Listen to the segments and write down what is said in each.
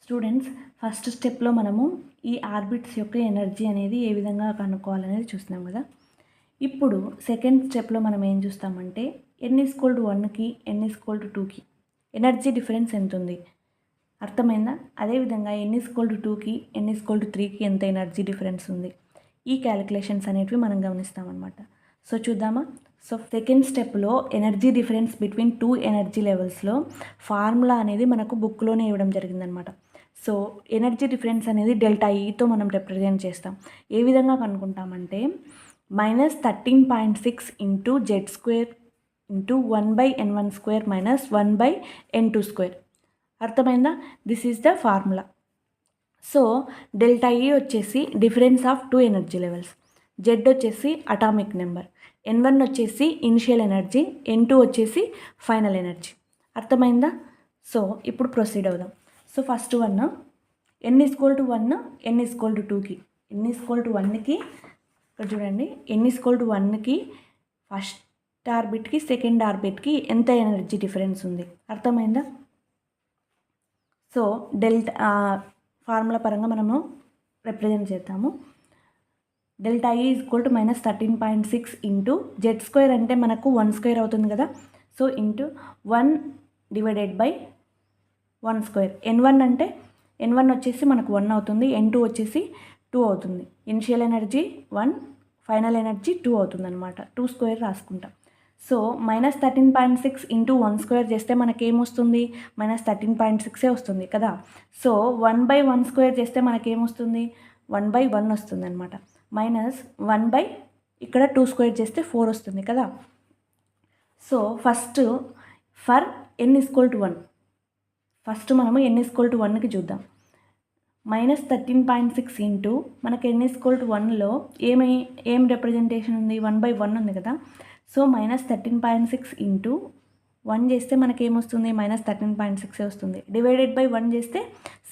Students, first స్టెప్లో మనము ఈ ఆర్బిట్స్ యొక్క ఎనర్జీ అనేది ఏ విధంగా కనుక్కోవాలనేది చూస్తున్నాం కదా. ఇప్పుడు సెకండ్ స్టెప్లో మనం ఏం చూస్తామంటే n=1కి n=2కి ఎనర్జీ డిఫరెన్స్ ఎంత ఉంది అర్థమైందా. అదేవిధంగా n=2కి n=3కి ఎంత ఎనర్జీ డిఫరెన్స్ ఉంది, ఈ క్యాలిక్యులేషన్స్ అనేటివి మనం గమనిస్తామన్నమాట. సో చూద్దామా. సో సెకండ్ స్టెప్లో energy difference between two energy లెవెల్స్లో ఫార్ములా అనేది మనకు బుక్లోనే ఇవ్వడం జరిగిందనమాట. సో ఎనర్జీ డిఫరెన్స్ అనేది ΔEతో మనం రిప్రజెంట్ చేస్తాం. ఏ విధంగా కనుక్కుంటామంటే -13.6 into Z² into 1/n1² minus 1/n2². అర్థమైందా. This is the formula. So ΔE వచ్చేసి difference of two energy levels, Z వచ్చేసి అటామిక్ నెంబర్, n1 వచ్చేసి ఇనిషియల్ ఎనర్జీ, n2 వచ్చేసి ఫైనల్ ఎనర్జీ. అర్థమైందా. సో ఇప్పుడు ప్రొసీడ్ అవుదాం. సో ఫస్ట్ వన్ n=1 n=2కి n=1కి ఇక్కడ చూడండి, n=1కి ఫస్ట్ ఆర్బిట్కి సెకండ్ ఆర్బిట్కి ఎంత ఎనర్జీ డిఫరెన్స్ ఉంది అర్థమైందా. సో ఫార్ములా పరంగా మనము రిప్రజెంట్ చేద్దాము. ΔE -13.6 ఇంటూ Z² అంటే మనకు 1² అవుతుంది కదా. So into 1/1². n1 అంటే n1 వచ్చేసి మనకు 1 అవుతుంది, n2 వచ్చేసి 2 అవుతుంది. ఇనిషియల్ ఎనర్జీ 1, ఫైనల్ ఎనర్జీ 2 అవుతుంది అనమాట. 2² రాసుకుంటాం. సో -13.6 ఇంటూ 1² చేస్తే మనకేమొస్తుంది, -13.6 వస్తుంది కదా. సో 1/1² చేస్తే మనకేమొస్తుంది, 1/1 వస్తుంది అనమాట. -1 ఇక్కడ 2² చేస్తే 4 వస్తుంది కదా. So first for n=1 first మనము n=1కి చూద్దాం. -13.6 ఇంటూ మనకి n=1లో ఏం రిప్రజెంటేషన్ ఉంది, 1/1 ఉంది కదా. సో -13.6 ఇంటూ 1 చేస్తే మనకేమొస్తుంది, -13.6 వస్తుంది. డివైడెడ్ బై 1 చేస్తే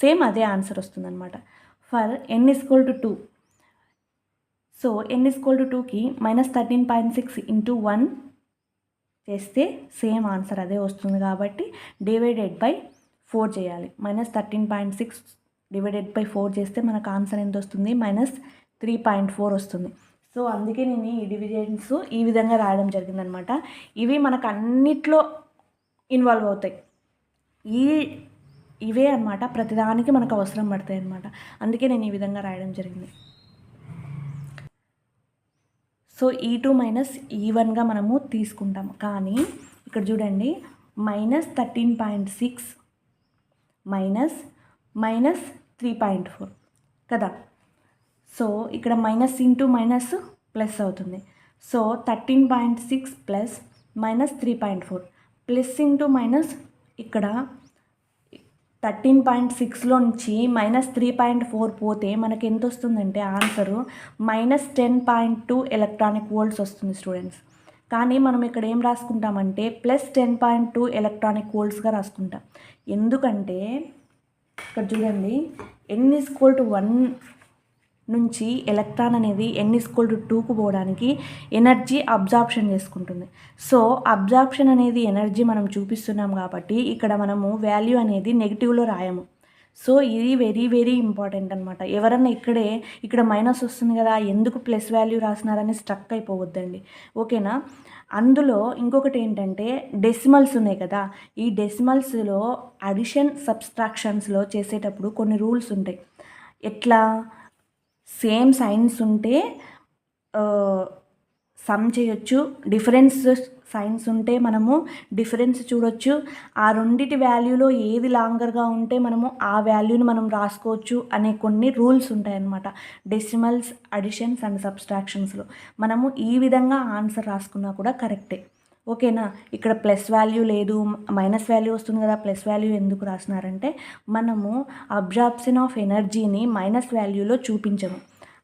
సేమ్ అదే ఆన్సర్ వస్తుంది అనమాట. ఫర్ n=2 సో n=2కి -13.6 ఇంటూ 1 చేస్తే సేమ్ ఆన్సర్ అదే వస్తుంది కాబట్టి డివైడెడ్ బై 4 చేయాలి. -13.6 డివైడెడ్ బై 4 చేస్తే మనకు ఆన్సర్ ఎంత వస్తుంది, -3.4 వస్తుంది. సో అందుకే నేను ఈ డివిజన్స్ ఈ విధంగా రాయడం జరిగిందనమాట. ఇవి మనకు అన్నిట్లో ఇన్వాల్వ్ అవుతాయి. ఇవే అనమాట ప్రతిదానికి మనకు అవసరం పడతాయి అనమాట. అందుకే నేను ఈ విధంగా రాయడం జరిగింది. సో E2 - E1గా మనము తీసుకుంటాం. కానీ ఇక్కడ చూడండి, -13.6 -3.4 కదా. సో ఇక్కడ మైనస్ ఇంటూ మైనస్ ప్లస్ అవుతుంది. So 13.6 plus -3.4 plus into minus ఇక్కడ 13.6లో నుంచి -3.4 పోతే మనకి ఎంత వస్తుందంటే ఆన్సరు -10.2 ఎలక్ట్రానిక్ వోల్ట్స్ వస్తుంది స్టూడెంట్స్. కానీ మనం ఇక్కడ ఏం రాసుకుంటామంటే +10.2 ఎలక్ట్రానిక్ వోల్ట్స్గా రాసుకుంటాం. ఎందుకంటే ఇక్కడ చూడండి, n=1 నుంచి ఎలక్ట్రాన్ అనేది n=2కు పోవడానికి ఎనర్జీ అబ్జార్ప్షన్ చేసుకుంటుంది. సో అబ్జార్ప్షన్ అనేది ఎనర్జీ మనం చూపిస్తున్నాం కాబట్టి ఇక్కడ మనము వాల్యూ అనేది నెగిటివ్లో రాయము. సో ఇది వెరీ వెరీ ఇంపార్టెంట్ అనమాట. ఎవరన్నా ఇక్కడ మైనస్ వస్తుంది కదా, ఎందుకు ప్లస్ వాల్యూ రాసినారని స్ట్రక్ అయిపోవద్దండి, ఓకేనా. అందులో ఇంకొకటి ఏంటంటే డెసిమల్స్ ఉన్నాయి కదా, ఈ డెసిమల్స్లో అడిషన్ సబ్స్ట్రాక్షన్స్లో చేసేటప్పుడు కొన్ని రూల్స్ ఉంటాయి. ఎట్లా, సేమ్ సైన్స్ ఉంటే సమ్ చేయొచ్చు, డిఫరెన్స్ సైన్స్ ఉంటే మనము డిఫరెన్స్ చూడొచ్చు, ఆ రెండిటి వాల్యూలో ఏది లాంగర్గా ఉంటే మనము ఆ వాల్యూని మనం రాసుకోవచ్చు అనే కొన్ని రూల్స్ ఉంటాయన్నమాట. డెసిమల్స్, అడిషన్స్ అండ్ సబ్స్ట్రాక్షన్స్లో మనము ఈ విధంగా ఆన్సర్ రాసుకున్నా కూడా కరెక్టే, ఓకేనా. ఇక్కడ ప్లస్ వాల్యూ లేదు, మైనస్ వాల్యూ వస్తుంది కదా, ప్లస్ వాల్యూ ఎందుకు రాసినారంటే మనము అబ్జార్ప్షన్ ఆఫ్ ఎనర్జీని మైనస్ వాల్యూలో చూపించము.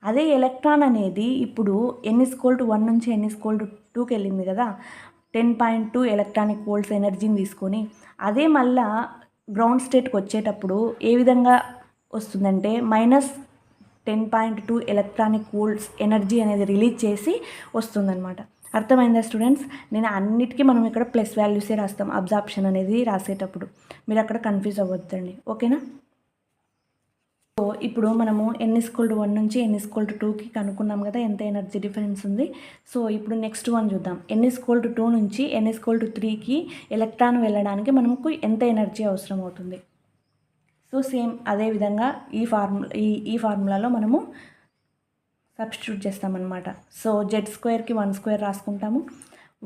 అదే ఎలక్ట్రాన్ అనేది ఇప్పుడు n=1 నుంచి n=2కి వెళ్ళింది కదా, 10.2 ఎలక్ట్రానిక్ వోల్ట్స్ ఎనర్జీని తీసుకొని అదే మళ్ళా గ్రౌండ్ స్టేట్కి వచ్చేటప్పుడు ఏ విధంగా వస్తుందంటే 10.2 ఎలక్ట్రానిక్ వోల్ట్స్ ఎనర్జీ అనేది రిలీజ్ చేసి వస్తుందన్నమాట. అర్థమైందా స్టూడెంట్స్? నేను అన్నిటికీ మనం ఇక్కడ ప్లస్ వాల్యూసే రాస్తాం అబ్జార్ప్షన్ అనేది రాసేటప్పుడు. మీరు అక్కడ కన్ఫ్యూజ్ అవ్వద్దండి, ఓకేనా? సో ఇప్పుడు మనము n=1 నుంచి n=2కి కనుక్కున్నాం కదా ఎంత ఎనర్జీ డిఫరెన్స్ ఉంది. సో ఇప్పుడు నెక్స్ట్ వన్ చూద్దాం. n=2 నుంచి n=3కి ఎలక్ట్రాన్ వెళ్ళడానికి మనకు ఎంత ఎనర్జీ అవసరం అవుతుంది. సో సేమ్ అదేవిధంగా ఈ ఫార్ములాలో మనము సబ్స్టిట్యూట్ చేస్తామన్నమాట. సో z²కి 1² రాసుకుంటాము.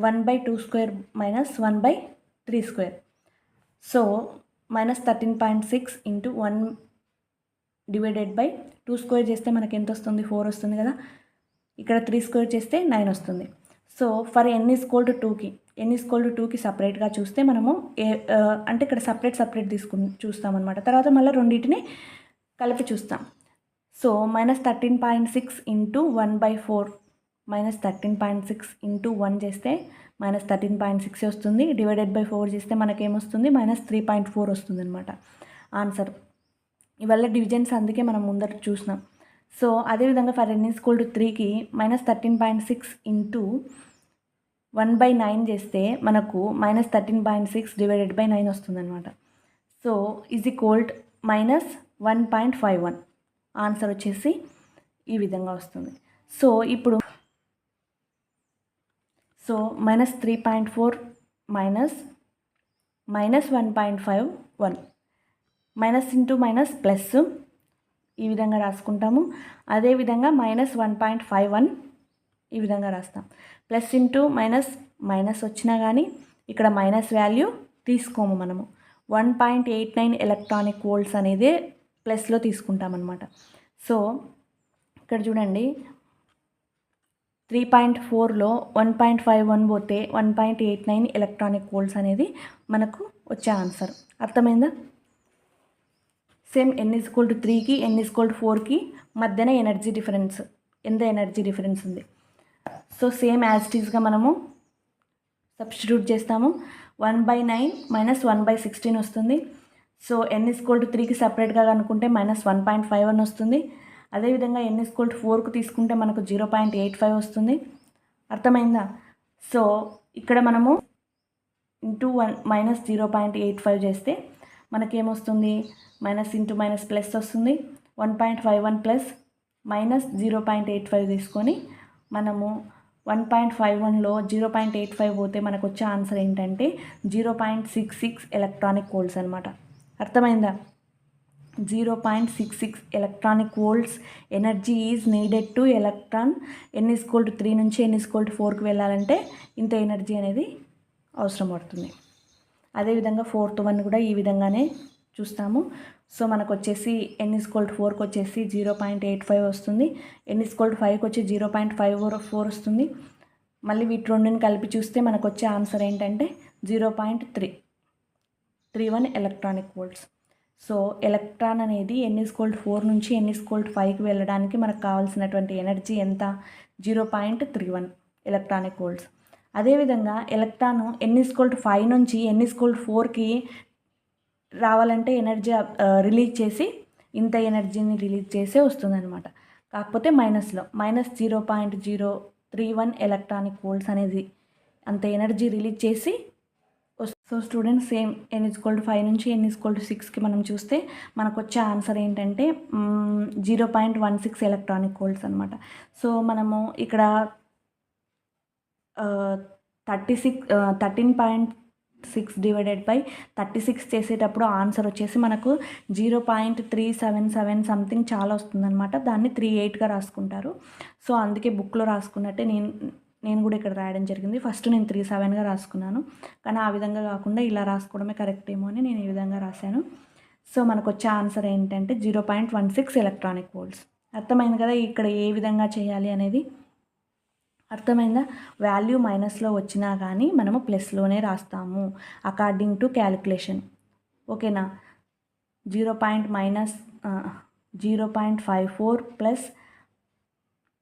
1/2² minus 1/3². So -13.6 into 1 divided by 2² చేస్తే మనకి ఎంత వస్తుంది? 4 వస్తుంది కదా. ఇక్కడ 3² చేస్తే 9 వస్తుంది. సో ఫర్ n=2కి n=2కి సపరేట్గా చూస్తే మనము అంటే ఇక్కడ సపరేట్ చూస్తామన్నమాట. తర్వాత మళ్ళీ రెండింటిని కలిపి చూస్తాం. సో -13.6 ఇంటూ 1/4 -13.6 ఇంటూ 1 చేస్తే -13.6 వస్తుంది. డివైడెడ్ బై 4 చేస్తే మనకేమొస్తుంది? -3.4 వస్తుంది అనమాట ఆన్సర్. ఇవల్ల డివిజన్స్ అందుకే మనం ముందర చూసినాం. సో అదేవిధంగా ఫర్ n=3కి -13.6 ఇంటూ 1/9 చేస్తే మనకు -13.6 డివైడెడ్ బై 9 వస్తుందన్నమాట. సో -1.51 ఆన్సర్ వచ్చేసి ఈ విధంగా వస్తుంది. సో ఇప్పుడు -3.4 -1.51 మైనస్ ఇంటూ మైనస్ ప్లస్ ఈ విధంగా రాసుకుంటాము. అదేవిధంగా -1.51 ఈ విధంగా రాస్తాం. ప్లస్ ఇంటూ మైనస్ వచ్చినా కానీ ఇక్కడ మైనస్ వాల్యూ తీసుకోము మనము. 1.89 ఎలక్ట్రానిక్ వోల్ట్స్ అనేది ప్లస్లో తీసుకుంటాం అన్నమాట. సో ఇక్కడ చూడండి 3.4లో 1.51 పోతే 1.89 ఎలక్ట్రానిక్ వోల్ట్స్ అనేది మనకు వచ్చే ఆన్సర్. అర్థమైందా? సేమ్ n=3కి n=4కి మధ్యన ఎంత ఎనర్జీ డిఫరెన్స్ ఉంది. సో సేమ్ యాజ్ ఇట్ ఈస్గా మనము సబ్స్టిట్యూట్ చేస్తాము. 1/9 - 1/16 వస్తుంది. సో n=3కి సపరేట్గా కనుక్కుంటే -1.51 వస్తుంది. అదేవిధంగా n=4కు తీసుకుంటే మనకు 0.85 వస్తుంది. అర్థమైందా? సో ఇక్కడ మనము ఇంటూ 1 -0.85 చేస్తే మనకేమొస్తుంది? మైనస్ ఇంటూ మైనస్ ప్లస్ వస్తుంది. 1.51 ప్లస్ -0.85 తీసుకొని మనము 1.51లో 0.85 పోతే మనకు వచ్చే ఆన్సర్ ఏంటంటే 0.66 ఎలక్ట్రానిక్ వోల్ట్స్ అనమాట. అర్థమైందా? 0.66 electronic volts energy is needed to electron n=3 నుంచి n=4కి వెళ్ళాలంటే ఇంత ఎనర్జీ అనేది అవసరం పడుతుంది. అదేవిధంగా 4th వన్ కూడా ఈ విధంగానే చూస్తాము. సో మనకు వచ్చేసి n=4కి వచ్చేసి 0.85 వస్తుంది. n=5కి వచ్చి 0.54 వస్తుంది. మళ్ళీ వీటి రెండుని కలిపి చూస్తే మనకు వచ్చే ఆన్సర్ ఏంటంటే 0.331 ఎలక్ట్రానిక్ వోల్ట్స్. సో ఎలక్ట్రాన్ అనేది n=4 నుంచి n=5కి వెళ్ళడానికి మనకు కావాల్సినటువంటి ఎనర్జీ ఎంత? 0.31 ఎలక్ట్రానిక్ వోల్ట్స్. అదేవిధంగా ఎలక్ట్రాన్ n=5 నుంచి n=4కి రావాలంటే ఎనర్జీ రిలీజ్ చేసి ఇంత ఎనర్జీని రిలీజ్ చేసే వస్తుందన్నమాట. కాకపోతే మైనస్లో -0.031 ఎలక్ట్రానిక్ వోల్ట్స్ అనేది అంత ఎనర్జీ రిలీజ్ చేసి సో స్టూడెంట్స్ సేమ్ n=5 నుంచి n=6కి మనం చూస్తే మనకు వచ్చే ఆన్సర్ ఏంటంటే 0.16 ఎలక్ట్రానిక్ వోల్ట్స్ అనమాట. సో మనము ఇక్కడ 13.6 డివైడెడ్ బై 36 చేసేటప్పుడు ఆన్సర్ వచ్చేసి మనకు 0.377 సంథింగ్ చాలా వస్తుందన్నమాట. దాన్ని 38గా రాసుకుంటారు. సో అందుకే బుక్లో రాసుకున్నట్టే నేను కూడా ఇక్కడ రాయడం జరిగింది. ఫస్ట్ నేను 37గా రాసుకున్నాను, కానీ ఆ విధంగా కాకుండా ఇలా రాసుకోవడమే కరెక్ట్ ఏమో అని నేను ఈ విధంగా రాశాను. సో మనకు వచ్చే ఆన్సర్ ఏంటంటే 0.16 ఎలక్ట్రానిక్ వోల్ట్స్. అర్థమైంది కదా ఇక్కడ ఏ విధంగా చేయాలి అనేది? అర్థమైందా? వాల్యూ మైనస్లో వచ్చినా కానీ మనము ప్లస్లోనే రాస్తాము అకార్డింగ్ టు క్యాలిక్యులేషన్. ఓకేనా? 0.54 ప్లస్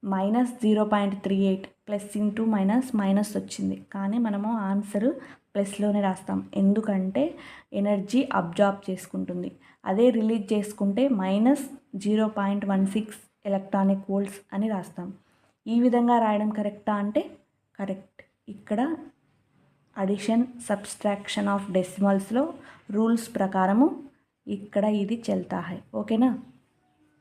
-0.38 ప్లస్ ఇంటూ మైనస్ వచ్చింది, కానీ మనము ఆన్సర్ ప్లస్లోనే రాస్తాం. ఎందుకంటే ఎనర్జీ అబ్జార్బ్ చేసుకుంటుంది. అదే రిలీజ్ చేసుకుంటే -0.16 ఎలక్ట్రానిక్ వోల్ట్స్ అని రాస్తాం. ఈ విధంగా రాయడం కరెక్టా అంటే కరెక్ట్. ఇక్కడ అడిషన్ సబ్స్ట్రాక్షన్ ఆఫ్ డెసిమల్స్లో రూల్స్ ప్రకారము ఇక్కడ ఇది చెల్తా హై. ఓకేనా.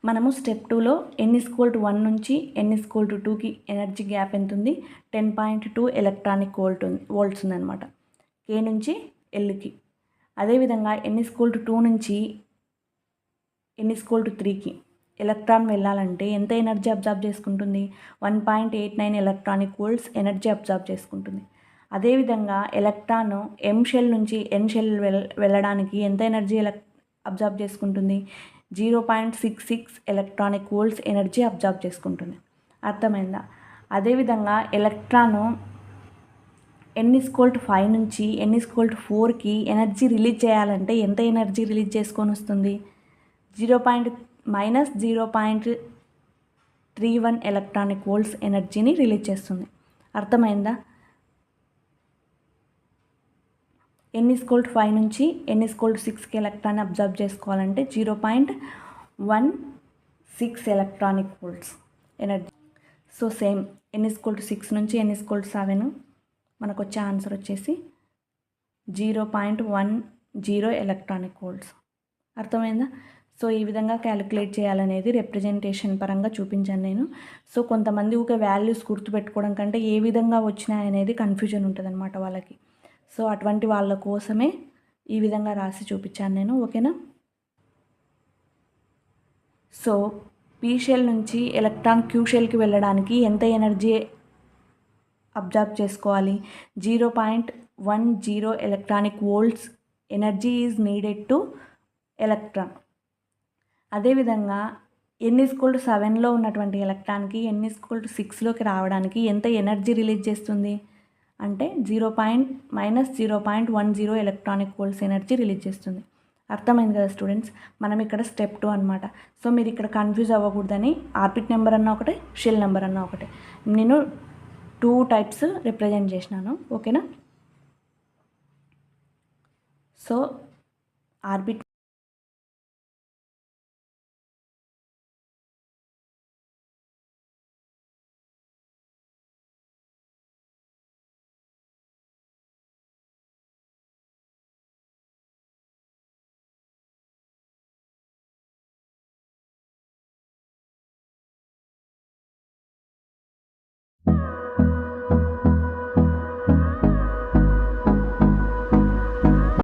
మనము స్టెప్ 2లో n=1 నుంచి n=2కి ఎనర్జీ గ్యాప్ ఎంత ఉంది, 10.2 ఎలక్ట్రానిక్ వోల్ట్స్ ఉందన్నమాట, K నుంచి Lకి. అదేవిధంగా n=2 నుంచి n=3కి ఎలక్ట్రాన్ వెళ్ళాలంటే ఎంత ఎనర్జీ అబ్జర్వ్ చేసుకుంటుంది, 1.89 ఎలక్ట్రానిక్ వోల్ట్స్ ఎనర్జీ అబ్జర్వ్ చేసుకుంటుంది. అదేవిధంగా ఎలక్ట్రాన్ M షెల్ నుంచి N షెల్ వెళ్ళడానికి ఎంత ఎనర్జీ అబ్జర్వ్ చేసుకుంటుంది, 0.66 ఎలక్ట్రానిక్ వోల్ట్స్ ఎనర్జీ అబ్జర్వ్ చేసుకుంటుంది. అర్థమైందా. అదేవిధంగా ఎలక్ట్రాను n=5 నుంచి n=4కి ఎనర్జీ రిలీజ్ చేయాలంటే ఎంత ఎనర్జీ రిలీజ్ చేసుకొని వస్తుంది, -0.31 ఎలక్ట్రానిక్ వోల్ట్స్ ఎనర్జీని రిలీజ్ చేస్తుంది. అర్థమైందా. n=5 నుంచి n=6కి ఎలక్ట్రాన్ అబ్జర్వ్ చేసుకోవాలంటే 0.16 electronic volts energy. So same n=6 నుంచి n=7 మనకు వచ్చే ఆన్సర్ వచ్చేసి 0.10 ఎలక్ట్రానిక్ వోల్ట్స్. అర్థమైందా. సో ఈ విధంగా క్యాలిక్యులేట్ చేయాలనేది రిప్రజెంటేషన్ పరంగా చూపించాను నేను. సో కొంతమంది ఊకే వాల్యూస్ గుర్తుపెట్టుకోవడం కంటే ఏ విధంగా వచ్చినాయనేది కన్ఫ్యూజన్ ఉంటుంది అన్నమాట వాళ్ళకి. సో అటువంటి వాళ్ళ కోసమే ఈ విధంగా రాసి చూపించాను నేను. ఓకేనా. సో పీ షెల్ నుంచి ఎలక్ట్రాన్ క్యూ షెల్కి వెళ్ళడానికి ఎంత ఎనర్జీ అబ్జర్వ్ చేసుకోవాలి, 0.10 electronic volts energy is needed to electron. అదేవిధంగా n=7లో ఉన్నటువంటి ఎలక్ట్రాన్కి n=6లోకి రావడానికి ఎంత ఎనర్జీ రిలీజ్ చేస్తుంది అంటే -0.10 ఎలక్ట్రానిక్ వోల్ట్స్ ఎనర్జీ రిలీజ్ చేస్తుంది. అర్థమైంది కదా స్టూడెంట్స్. మనం ఇక్కడ స్టెప్ 2 అనమాట. సో మీరు ఇక్కడ కన్ఫ్యూజ్ అవ్వకూడదని ఆర్బిట్ నెంబర్ అన్న ఒకటే, షెల్ నెంబర్ అన్న ఒకటే, నేను 2 టైప్స్ రిప్రజెంట్ చేసినాను. ఓకేనా. So orbit